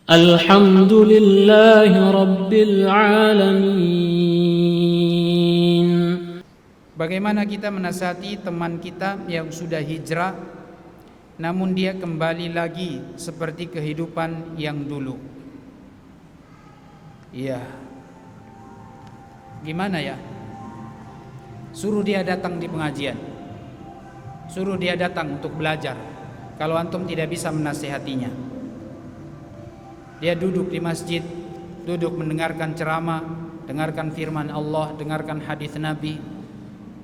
الحمد لله رب العالمين. Bagaimana kita menasihati teman kita yang sudah hijrah namun dia kembali lagi seperti kehidupan yang dulu? Iya. Gimana ya? Suruh dia datang di pengajian. Suruh dia datang untuk belajar. Kalau antum tidak bisa menasihatinya, dia duduk di masjid, duduk mendengarkan ceramah, dengarkan firman Allah, dengarkan hadis Nabi,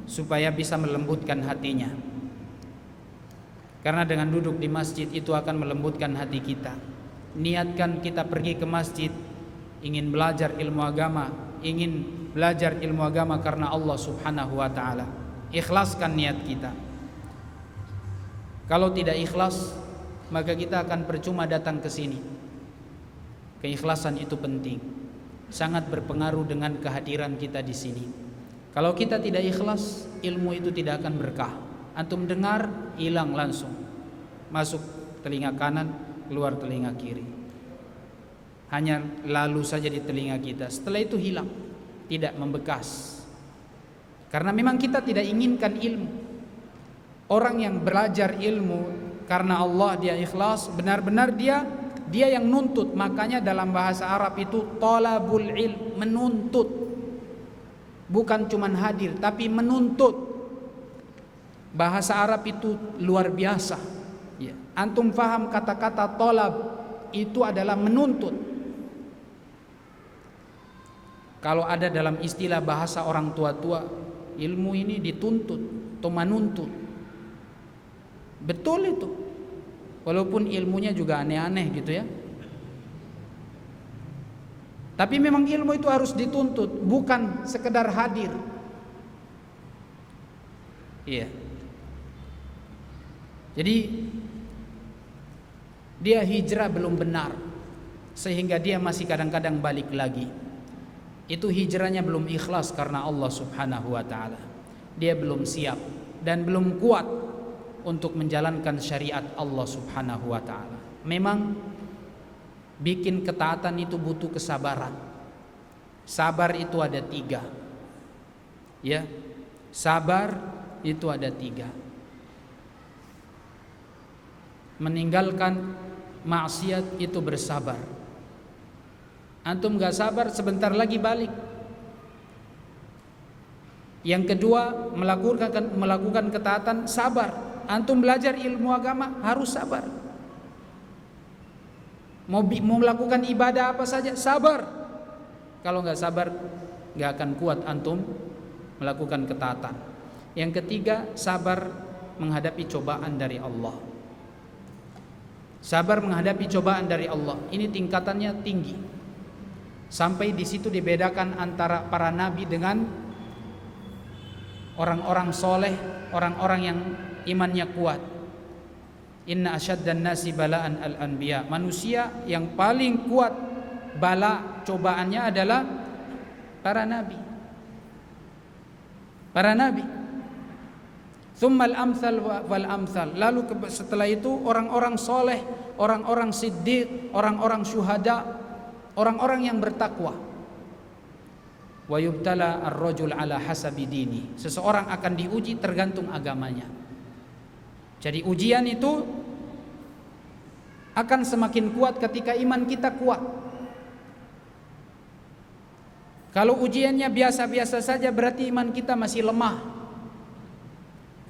supaya bisa melembutkan hatinya. Karena dengan duduk di masjid itu akan melembutkan hati kita. Niatkan kita pergi ke masjid ingin belajar ilmu agama, ingin belajar ilmu agama karena Allah Subhanahu wa taala. Ikhlaskan niat kita. Kalau tidak ikhlas, maka kita akan percuma datang ke sini. Keikhlasan itu penting, sangat berpengaruh dengan kehadiran kita di sini. Kalau kita tidak ikhlas, ilmu itu tidak akan berkah. Antum dengar, hilang langsung, masuk telinga kanan, keluar telinga kiri. Hanya lalu saja di telinga kita, setelah itu hilang, tidak membekas. Karena memang kita tidak inginkan ilmu. Orang yang belajar ilmu karena Allah, dia ikhlas, benar-benar dia yang nuntut. Makanya dalam bahasa Arab itu talabul ilm, menuntut. Bukan cuman hadir, tapi menuntut. Bahasa Arab itu luar biasa ya. Antum faham kata-kata talab itu adalah menuntut. Kalau ada dalam istilah bahasa orang tua-tua, ilmu ini dituntut atau menuntut. Betul itu. Walaupun ilmunya juga aneh-aneh gitu ya. Tapi memang ilmu itu harus dituntut, bukan sekedar hadir. Iya. Jadi dia hijrah belum benar, sehingga dia masih kadang-kadang balik lagi. Itu hijrahnya belum ikhlas karena Allah Subhanahu wa taala. Dia belum siap dan belum kuat untuk menjalankan syariat Allah Subhanahu wa taala. Memang bikin ketaatan itu butuh kesabaran. Sabar itu ada 3. Ya. Sabar itu ada 3. Meninggalkan maksiat itu bersabar. Antum gak sabar, sebentar lagi balik. Yang kedua, melakukan ketaatan, sabar. Antum belajar ilmu agama harus sabar. Mau melakukan ibadah apa saja, sabar. Kalau nggak sabar, nggak akan kuat antum melakukan ketaatan. Yang ketiga, sabar menghadapi cobaan dari Allah. Sabar menghadapi cobaan dari Allah. Ini tingkatannya tinggi. Sampai di situ dibedakan antara para nabi dengan orang-orang soleh, orang-orang yang imannya kuat. Inna asyaddan nasi balaan al-anbiya. Manusia yang paling kuat bala cobaannya adalah para nabi. Para nabi. Tsummal amsal wal amsal. Lalu setelah itu orang-orang soleh, orang-orang siddiq, orang-orang syuhada, orang-orang yang bertakwa. Wa yubtala ar-rajul ala hasabi dini. Seseorang akan diuji tergantung agamanya. Jadi ujian itu akan semakin kuat ketika iman kita kuat. Kalau ujiannya biasa-biasa saja berarti iman kita masih lemah.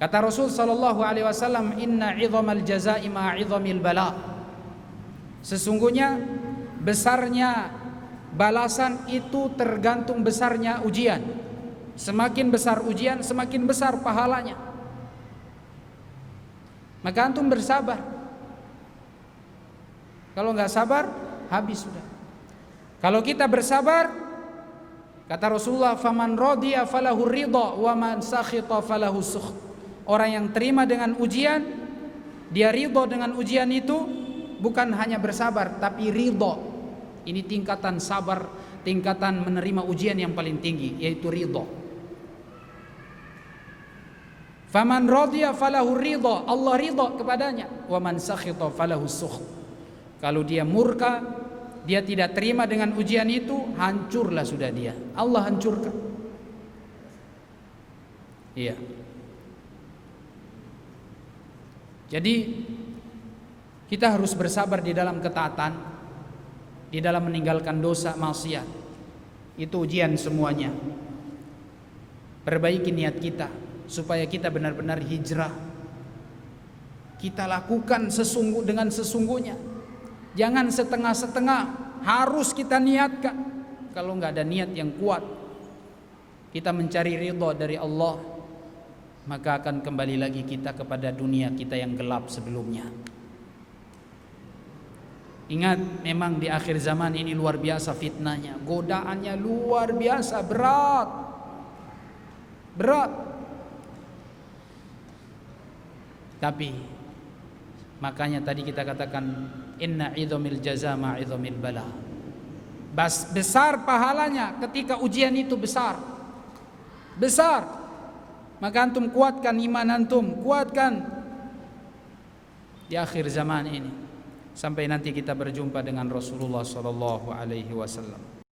Kata Rasul sallallahu alaihi wasallam, "Inna 'idhamal jazaa'i ma'a 'idhamil bala." Sesungguhnya besarnya balasan itu tergantung besarnya ujian. Semakin besar ujian, semakin besar pahalanya. Maka antum bersabar. Kalau nggak sabar, habis sudah. Kalau kita bersabar, kata Rasulullah, "Faman radiya falahu ridha wa man sakhita falahu sukht." Orang yang terima dengan ujian, dia ridha dengan ujian itu, bukan hanya bersabar, tapi ridha. Ini tingkatan sabar, tingkatan menerima ujian yang paling tinggi, yaitu ridha. Faman radiya falahu ridha, Allah ridha kepadanya. Wa man sakhita falahu sukht. Kalau dia murka, dia tidak terima dengan ujian itu, hancurlah sudah dia. Allah hancurkan. Iya. Jadi kita harus bersabar di dalam ketaatan, di dalam meninggalkan dosa maksiat. Itu ujian semuanya. Perbaiki niat kita supaya kita benar-benar hijrah. Kita lakukan dengan sesungguhnya. Jangan setengah-setengah, harus kita niatkan. Kalau nggak ada niat yang kuat, kita mencari ridha dari Allah, maka akan kembali lagi kita kepada dunia kita yang gelap sebelumnya. Ingat, memang di akhir zaman ini luar biasa fitnahnya, godaannya luar biasa berat. Tapi makanya tadi kita katakan inna idhamil jaza ma idhamil bala. Besar pahalanya ketika ujian itu besar. Maka antum kuatkan iman antum, kuatkan di akhir zaman ini sampai nanti kita berjumpa dengan Rasulullah sallallahu alaihi wasallam.